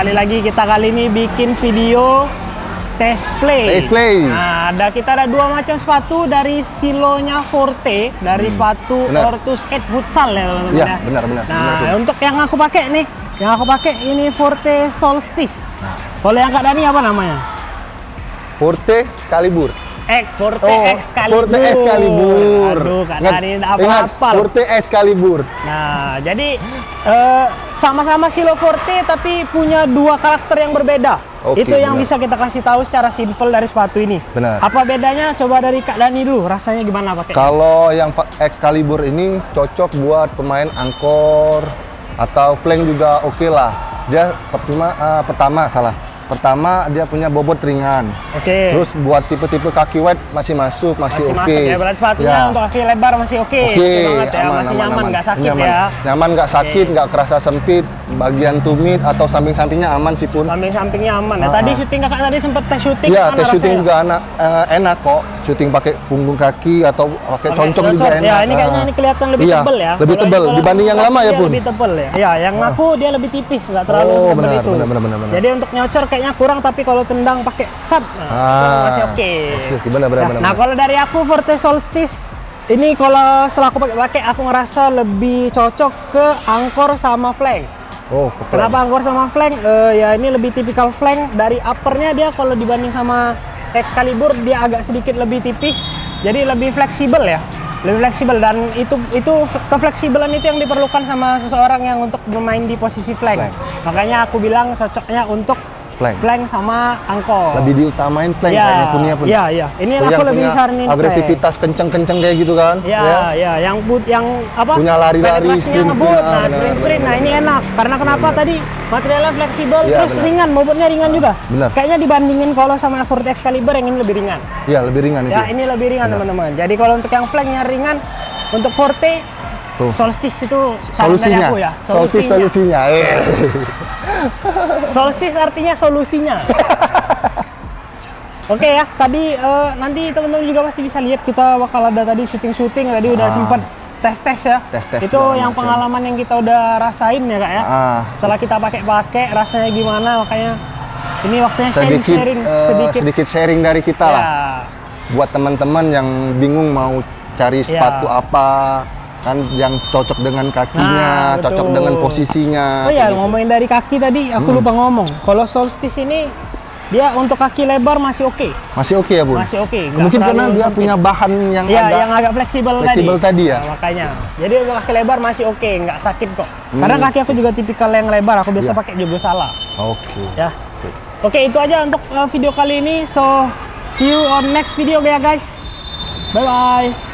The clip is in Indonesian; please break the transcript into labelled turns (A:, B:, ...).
A: kembali lagi kita kali ini bikin video test play. Nah, kita ada dua macam sepatu dari silonya Forte, dari sepatu Ortus 8 futsal ya teman-teman.
B: Iya, benar.
A: Nah, untuk yang aku pakai nih, ini Forte Solstice. Nah. Kalau yang Kak Dani apa namanya?
B: Forte Calibur.
A: Forte Excalibur.
B: Forte Excalibur.
A: Aduh, Kak Dani apa-apa.
B: Forte Excalibur.
A: Nah, jadi sama-sama silo Forte tapi punya dua karakter yang berbeda. Itu yang bisa kita kasih tahu secara simpel dari sepatu ini.
B: Benar.
A: Apa bedanya? Coba dari Kak Dani dulu, rasanya gimana pakai?
B: Kalau yang Excalibur ini cocok buat pemain angkor atau flank juga oke lah. Dia Pertama dia punya bobot ringan. Terus buat tipe-tipe kaki wide masih masuk, masih oke.
A: Ya, berarti sepatunya untuk kaki lebar masih oke. Banget ya, masih nyaman, nggak sakit ya.
B: Nyaman, nggak sakit, nggak kerasa sempit. Bagian tumit atau samping-sampingnya aman sih pun.
A: Samping-sampingnya aman. Ya, tadi syuting kakak tadi sempet tes syuting.
B: Iya, tes syuting juga enak kok. Syuting pakai punggung kaki atau pakai concong juga enak.
A: Ya, ini kayaknya ini kelihatan lebih tebal ya.
B: Lebih tebal dibanding yang lama ya pun.
A: Lebih tebal ya. Ya, yang aku dia lebih tipis, nggak terlalu tebal itu.
B: Benar.
A: Jadi untuk nyocor kayaknya kurang, tapi kalau tendang pakai sat masih oke.
B: Benar.
A: Nah, kalau dari aku Forte Solstice ini kalau setelah aku pakai aku ngerasa lebih cocok ke angkor sama flank. Kenapa angkor sama flank? Ya ini lebih tipikal flank. Dari uppernya dia kalau dibanding sama Excalibur dia agak sedikit lebih tipis, jadi lebih fleksibel ya. Lebih fleksibel, dan itu kefleksibelan itu yang diperlukan sama seseorang yang untuk bermain di posisi flank. Makanya aku bilang cocoknya untuk flank sama angkor.
B: Lebih diutamain flank kayaknya punya.
A: Iya. Ini aku lebih saranin
B: agresivitas kenceng-kenceng kayak gitu kan.
A: Iya. Yang apa?
B: Punya lari-lari, sprint.
A: Sprint. Nah, ini enak. Karena kenapa tadi materialnya fleksibel, terus ringan, bobotnya ringan juga. Kayaknya dibandingin kalau sama Forte Excalibur yang ini lebih ringan.
B: Iya, lebih ringan itu.
A: Ya, ini lebih ringan teman-teman. Jadi kalau untuk yang flanknya ringan, untuk Forte Solstice itu
B: solusinya.
A: Aku ya.
B: Solusinya.
A: Solstice artinya solusinya. Oke ya, tadi nanti teman-teman juga pasti bisa lihat kita bakal ada tadi syuting tadi udah sempet tes ya. Tes itu yang pengalaman yang kita udah rasain ya Kak ya. Setelah kita pakai rasanya gimana, makanya ini waktunya sedikit sharing dari kita lah. Buat teman-teman yang bingung mau cari sepatu apa, kan yang cocok dengan kakinya, cocok dengan posisinya. Ngomongin dari kaki tadi aku lupa ngomong. Kalau Solstice ini dia untuk kaki lebar masih oke.
B: Masih oke ya, Bun?
A: Masih oke.
B: Mungkin karena dia punya bahan yang
A: agak fleksibel
B: tadi ya.
A: Nah, makanya. Jadi untuk kaki lebar masih oke, nggak sakit kok. Karena kaki aku juga tipikal yang lebar, aku biasa pakai juga salah. Ya. Oke, itu aja untuk video kali ini. So, see you on next video ya guys. Bye bye.